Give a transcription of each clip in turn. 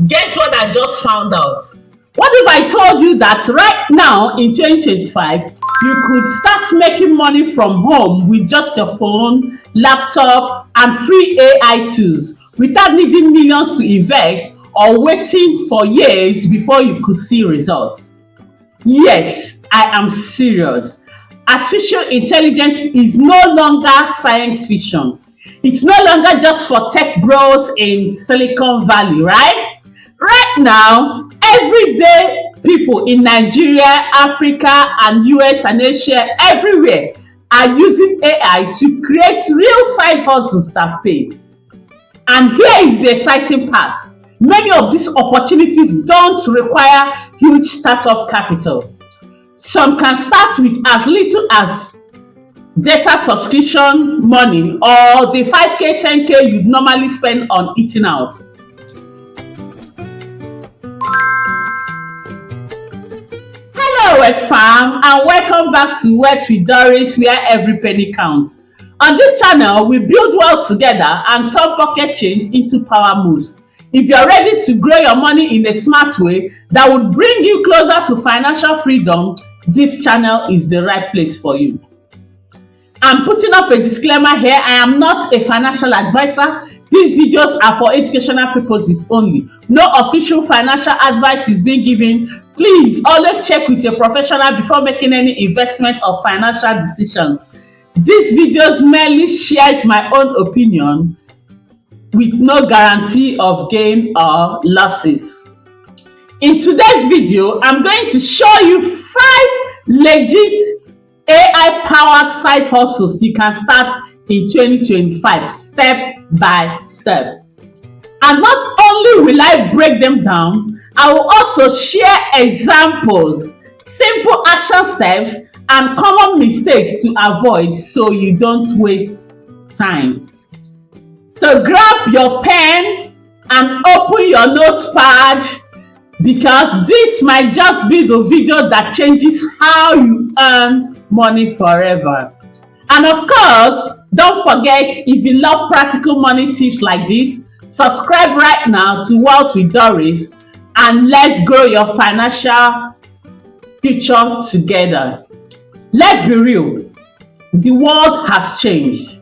Guess what I just found out? What if I told you that right now in 2025, you could start making money from home with just your phone, laptop, and free AI tools without needing millions to invest or waiting for years before you could see results? Yes, I am serious. Artificial intelligence is no longer science fiction. It's no longer just for tech bros in Silicon Valley, right? Right now, everyday people in Nigeria, Africa, and US and Asia, everywhere, are using AI to create real side hustles that pay. And here is the exciting part. Many of these opportunities don't require huge startup capital. Some can start with as little as data subscription money or the 5k 10k you'd normally spend on eating out. Hello Wet Farm, and welcome back to Wet with Doris, where every penny counts. On this channel, we build wealth together and turn pocket change into power moves. If you're ready to grow your money in a smart way that would bring you closer to financial freedom, this channel is the right place for you. I'm putting up a disclaimer here. I am not a financial advisor. These videos are for educational purposes only. No official financial advice is being given. Please always check with a professional before making any investment or financial decisions. These videos merely shares my own opinion with no guarantee of gain or losses. In today's video, I'm going to show you 5 legit AI-powered side hustles you can start in 2025, step by step. And not only will I break them down, I will also share examples, simple action steps, and common mistakes to avoid so you don't waste time. So grab your pen and open your notepad, because this might just be the video that changes how you earn money forever. And of course, don't forget, if you love practical money tips like this, subscribe right now to Wealth with Doris, and let's grow your financial future together. Let's be real, the world has changed.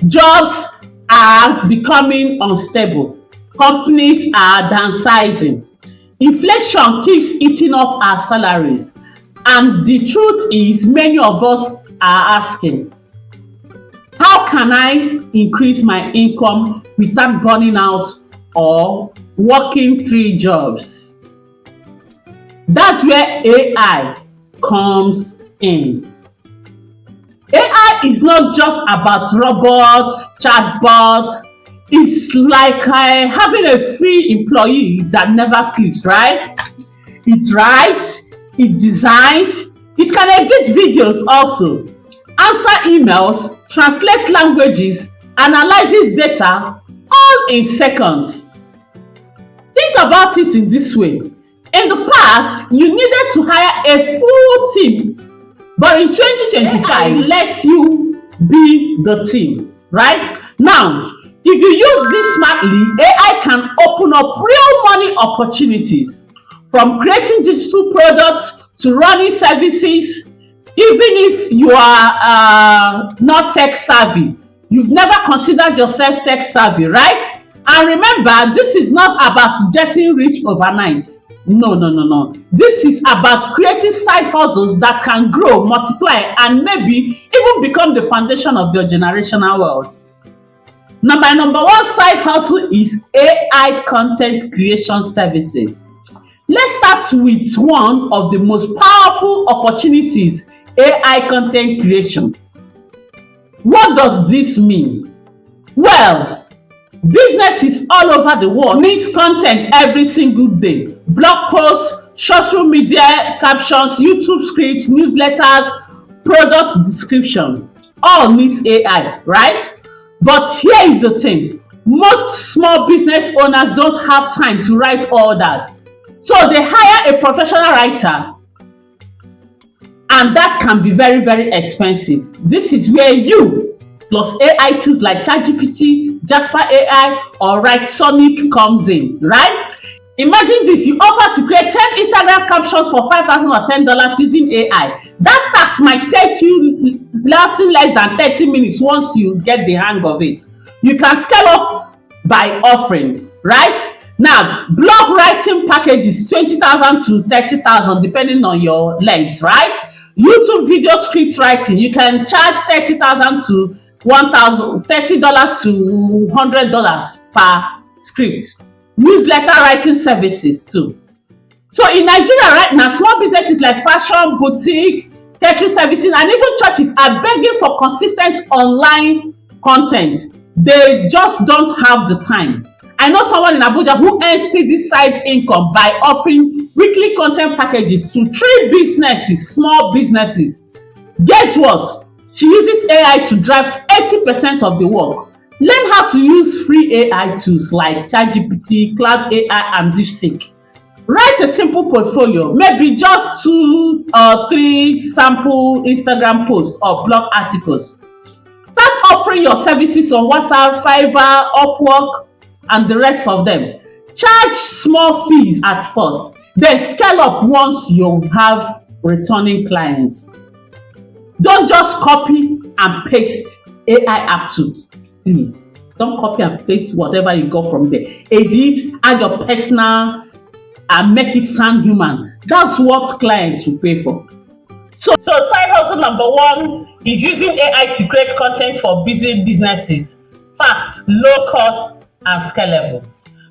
Jobs are becoming unstable. Companies are downsizing. Inflation keeps eating up our salaries. And the truth is, many of us are asking, how can I increase my income without burning out or working 3 jobs? That's where AI comes in. AI is not just about robots, chatbots. It's like having a free employee that never sleeps, right? It writes, it designs, it can edit videos also, answer emails, translate languages, analyzes data, all in seconds. Think about it in this way. In the past, you needed to hire a full team, but in 2025, it lets you be the team, right? Now, if you use this smartly, AI can open up real money opportunities, from creating digital products to running services. Even if you are not tech savvy, you've never considered yourself tech savvy, right? And remember, this is not about getting rich overnight. No. This is about creating side hustles that can grow, multiply, and maybe even become the foundation of your generational wealth. Number 1 side hustle is AI content creation services. Let's start with one of the most powerful opportunities, AI content creation. What does this mean? Well, businesses all over the world need content every single day. Blog posts, social media captions, YouTube scripts, newsletters, product description. All needs AI, right? But here is the thing. Most small business owners don't have time to write all that. So they hire a professional writer, and that can be very, very expensive. This is where you, plus AI tools like ChatGPT, Jasper AI, or Write Sonic comes in, right? Imagine this, you offer to create 10 Instagram captions for 5,000 or $10 using AI. That task might take you nothing less than 30 minutes once you get the hang of it. You can scale up by offering, right? Now, blog writing packages 20,000 to 30,000 depending on your length, right? YouTube video script writing, you can charge 30,000 to 1,000, $30 to $100 per script. Newsletter writing services too. So in Nigeria right now, small businesses like fashion, boutique, catering services, and even churches are begging for consistent online content. They just don't have the time. I know someone in Abuja who earns steady side income by offering weekly content packages to 3 businesses, small businesses. Guess what? She uses AI to drive 80% of the work. Learn how to use free AI tools like ChatGPT, Cloud AI, and DeepSeek. Write a simple portfolio, maybe just 2 or 3 sample Instagram posts or blog articles. Start offering your services on WhatsApp, Fiverr, Upwork, and the rest of them. Charge small fees at first, then scale up once you have returning clients. Don't just copy and paste AI app tools. Please, don't copy and paste whatever you got from there. Edit, add your personal, and make it sound human. That's what clients will pay for. So side hustle number 1 is using AI to create content for busy businesses. Fast, low cost, and scalable.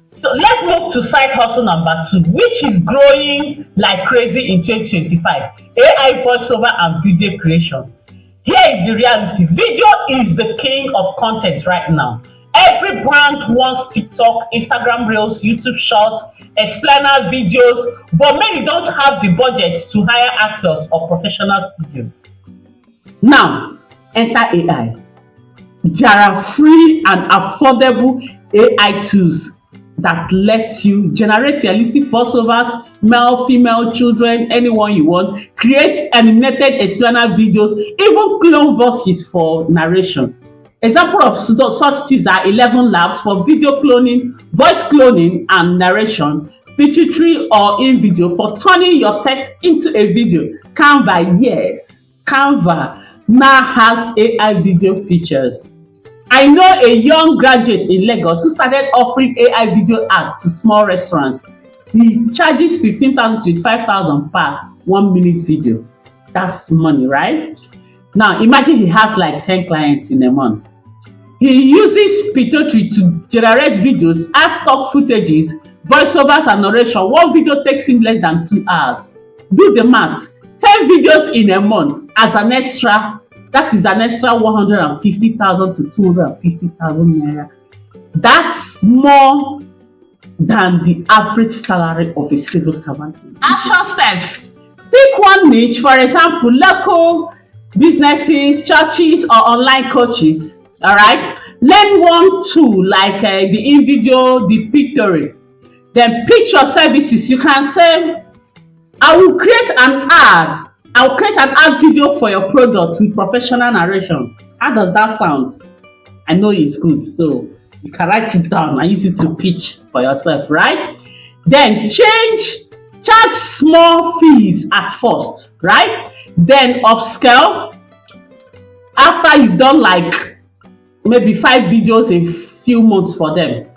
So let's move to side hustle number 2, which is growing like crazy in 2025. AI voiceover and video creation. Here is the reality. Video is the king of content right now. Every brand wants TikTok, Instagram Reels, YouTube Shorts, explainer videos, but many don't have the budget to hire actors or professional studios. Now, enter AI. There are free and affordable AI tools that let you generate realistic voiceovers, male, female, children, anyone you want, create animated explainer videos, even clone voices for narration. Example of such tools are 11 Labs for video cloning, voice cloning, and narration. Pictory or InVideo for turning your text into a video. Canva, yes, Canva now has AI video features. I know a young graduate in Lagos who started offering AI video ads to small restaurants. He charges 15,000 to 25,000 per 1-minute video. That's money, right? Now imagine he has like 10 clients in a month. He uses Pictory to generate videos, add stock footages, voiceovers, and narration. One video takes him less than 2 hours. Do the math. 10 videos in a month as an extra. That is an extra 150,000 to 250,000 naira. That's more than the average salary of a civil servant. Action steps. Pick one niche, for example, local businesses, churches, or online coaches. All right. Learn one tool like the InVideo, the Pictory. Then pitch your services. You can say, I will create an ad video for your product with professional narration. How does that sound? I know it's good, so you can write it down and use it to pitch for yourself, right? Then charge small fees at first, right? Then upscale after you've done like maybe 5 videos in few months for them.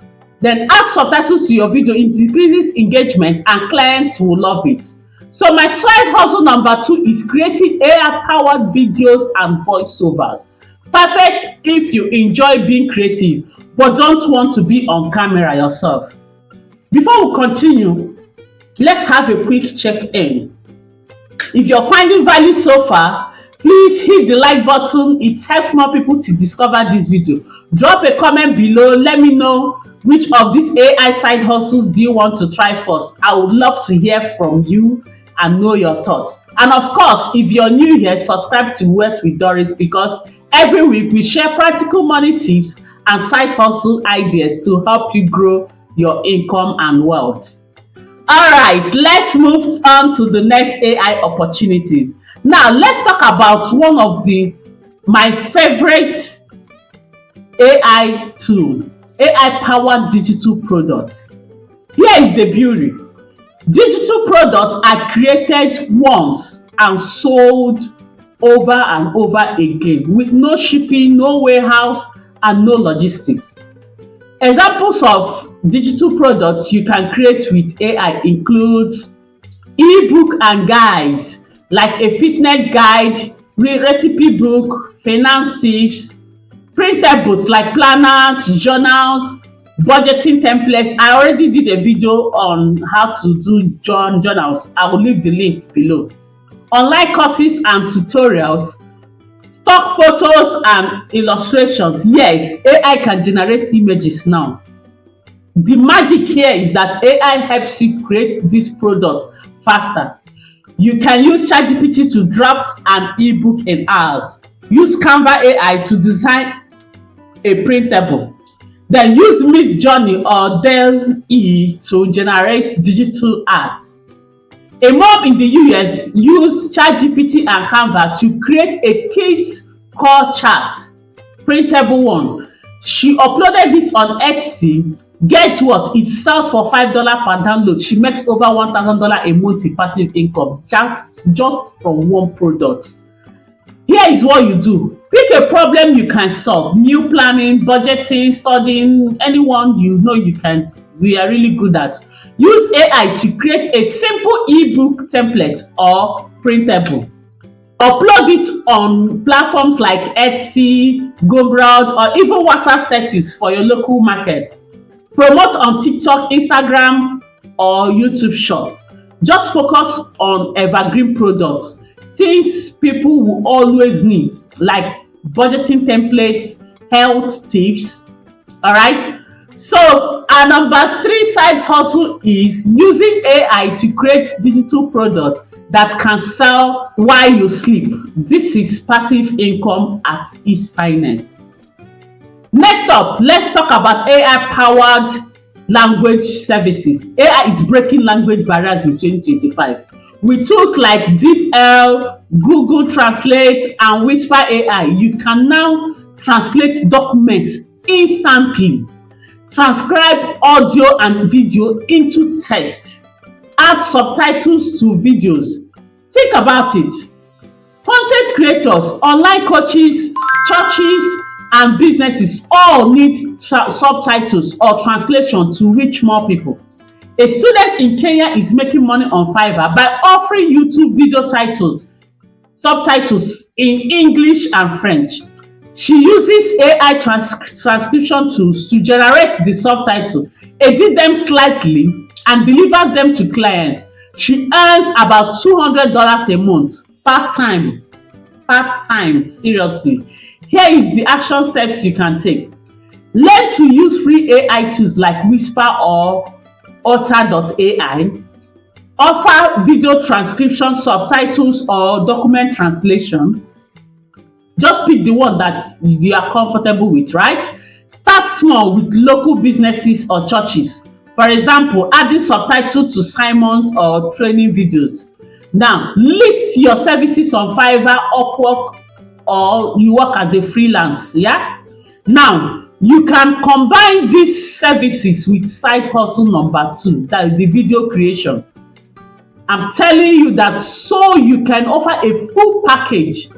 Then add subtitles to your video. It increases engagement and clients will love it. So my side hustle number 2 is creating AI-powered videos and voiceovers. Perfect if you enjoy being creative, but don't want to be on camera yourself. Before we continue, let's have a quick check-in. If you're finding value so far, please hit the like button. It helps more people to discover this video. Drop a comment below. Let me know which of these AI side hustles do you want to try first. I would love to hear from you and know your thoughts. And of course, if you're new here, subscribe to Work with Doris, because every week we share practical money tips and side hustle ideas to help you grow your income and wealth. All right, let's move on to the next AI opportunities. Now, let's talk about one of my favorite AI tool, AI powered digital product. Here is the beauty. Digital products are created once and sold over and over again with no shipping, no warehouse, and no logistics. Examples of digital products you can create with AI includes ebook and guides like a fitness guide, recipe book, finance tips, printables like planners, journals, budgeting templates. I already did a video on how to do journals. I will leave the link below. Online courses and tutorials, stock photos and illustrations. Yes, AI can generate images now. The magic here is that AI helps you create these products faster. You can use ChatGPT to draft an ebook in hours. Use Canva AI to design a printable. Then use Midjourney or Dall-E to generate digital art. A mom in the US used ChatGPT and Canva to create a kids call chat, printable one. She uploaded it on Etsy. Guess what? It sells for $5 per download. She makes over $1,000 a month in passive income just from one product. Here is what you do. Pick a problem you can solve. Meal planning, budgeting, studying, anyone you know we are really good at. Use AI to create a simple ebook template or printable. Upload it on platforms like Etsy, Gumroad, or even WhatsApp status for your local market. Promote on TikTok, Instagram, or YouTube Shorts. Just focus on evergreen products, things people will always need, like budgeting templates, health tips. All right. So our number 3 side hustle is using AI to create digital products that can sell while you sleep. This is passive income at its finest. Next up, let's talk about AI powered language services. AI is breaking language barriers in 2025. With tools like DeepL, Google Translate, and Whisper AI, you can now translate documents instantly, transcribe audio and video into text, add subtitles to videos. Think about it. Content creators, online coaches, churches, and businesses all need subtitles or translation to reach more people. A student in Kenya is making money on Fiverr by offering YouTube video subtitles in English and French. She uses AI transcription tools to generate the subtitles, edit them slightly, and delivers them to clients. She earns about $200 a month part-time. Seriously. Here is the action steps you can take. Learn to use free AI tools like Whisper or Otter.ai. Offer video transcription, subtitles, or document translation. Just pick the one that you are comfortable with, right? Start small with local businesses or churches. For example, adding subtitles to sermons or training videos. Now, list your services on Fiverr, Upwork, or you work as a freelance. Yeah. Now, you can combine these services with side hustle number 2, that is the video creation. I'm telling you that so you can offer a full package.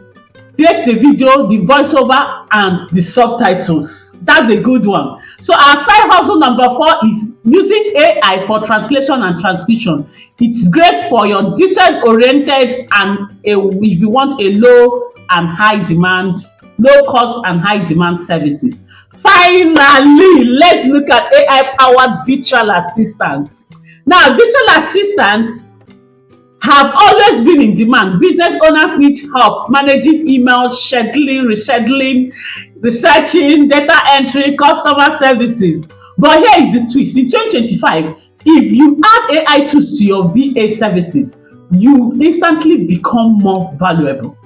Create the video, the voiceover, and the subtitles. That's a good one. So our side hustle number 4 is using AI for translation and transcription. It's great for your detail-oriented and if you want a low cost and high demand services. Finally, let's look at AI-powered virtual assistants. Now, virtual assistants have always been in demand. Business owners need help managing emails, scheduling, rescheduling, researching, data entry, customer services. But here is the twist. In 2025, if you add AI tools to your VA services, you instantly become more valuable.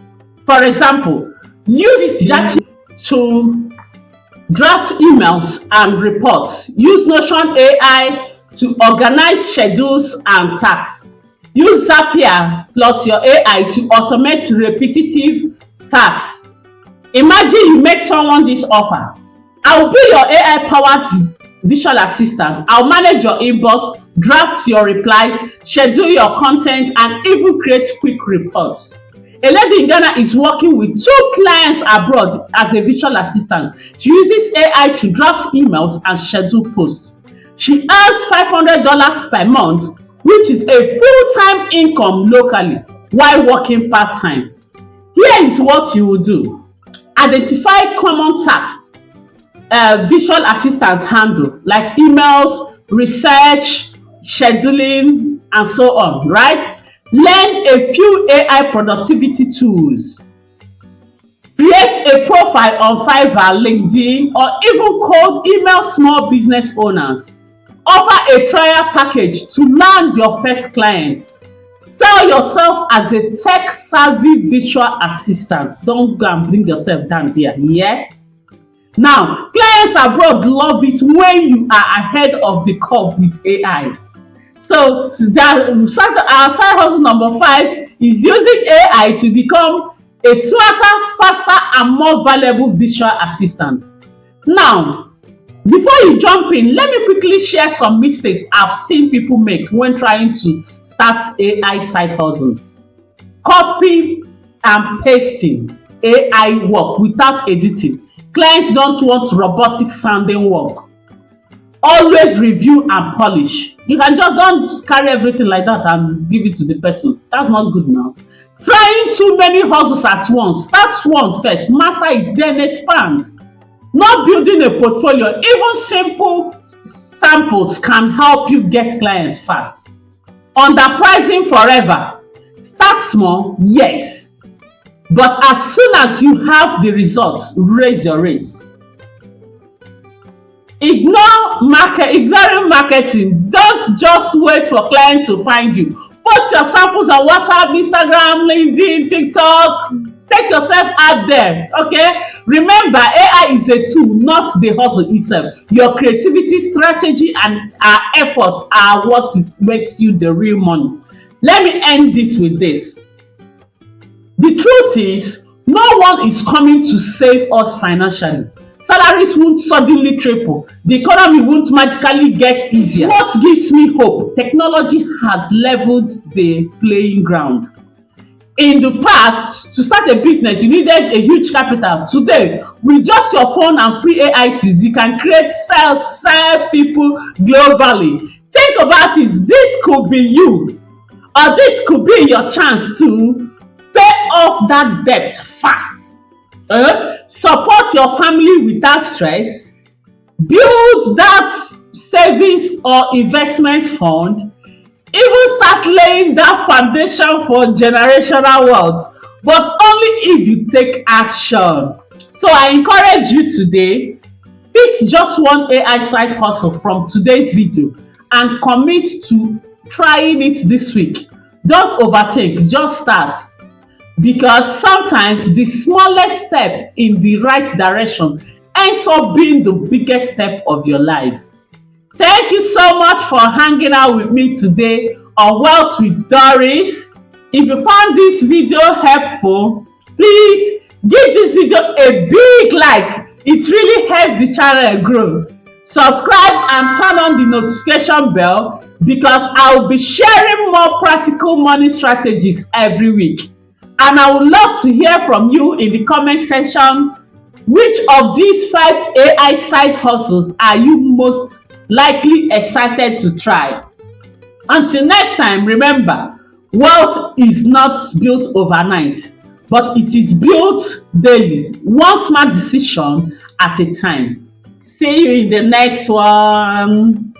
For example, use ChatGPT to draft emails and reports. Use Notion AI to organize schedules and tasks. Use Zapier plus your AI to automate repetitive tasks. Imagine you make someone this offer. I will be your AI-powered visual assistant. I'll manage your inbox, draft your replies, schedule your content, and even create quick reports. A lady in Ghana is working with 2 clients abroad as a visual assistant. She uses AI to draft emails and schedule posts. She earns $500 per month, which is a full-time income locally while working part-time. Here is what you will do. Identify common tasks visual assistants handle, like emails, research, scheduling, and so on, right? Learn a few AI productivity tools. Create a profile on Fiverr, LinkedIn, or even cold email small business owners. Offer a trial package to land your first client. Sell yourself as a tech-savvy visual assistant. Don't go and bring yourself down there, yeah? Now, clients abroad love it when you are ahead of the curve with AI. So our side hustle number 5 is using AI to become a smarter, faster, and more valuable visual assistant. Now, before you jump in, let me quickly share some mistakes I've seen people make when trying to start AI side hustles. Copy and pasting AI work without editing. Clients don't want robotic sounding work. Always review and polish. You can just don't carry everything like that and give it to the person. That's not good now. Trying too many hustles at once. Start one first, master it, then expand. Not building a portfolio. Even simple samples can help you get clients fast. Underpricing forever. Start small, yes. But as soon as you have the results, raise your rates. Ignoring marketing. Don't just wait for clients to find you. Post your samples on WhatsApp, Instagram, LinkedIn, TikTok. Take yourself out there, okay? Remember, AI is a tool, not the hustle itself. Your creativity, strategy, and effort are what makes you the real money. Let me end this with this. The truth is, no one is coming to save us financially. Salaries won't suddenly triple. The economy won't magically get easier. What gives me hope? Technology has leveled the playing ground. In the past, to start a business, you needed a huge capital. Today, with just your phone and free AI tools, you can create serve people globally. Think about it. This could be you, or this could be your chance to pay off that debt fast. Support your family without stress. Build that savings or investment fund. Even start laying that foundation for generational wealth, but only if you take action. So I encourage you today, pick just one AI side hustle from today's video and commit to trying it this week. Don't overthink, just start. Because sometimes the smallest step in the right direction ends up being the biggest step of your life. Thank you so much for hanging out with me today on Wealth with Doris. If you found this video helpful, please give this video a big like. It really helps the channel grow. Subscribe and turn on the notification bell because I will be sharing more practical money strategies every week. And I would love to hear from you in the comment section. Which of these 5 AI side hustles are you most likely excited to try? Until next time, remember, wealth is not built overnight, but it is built daily, one smart decision at a time. See you in the next one.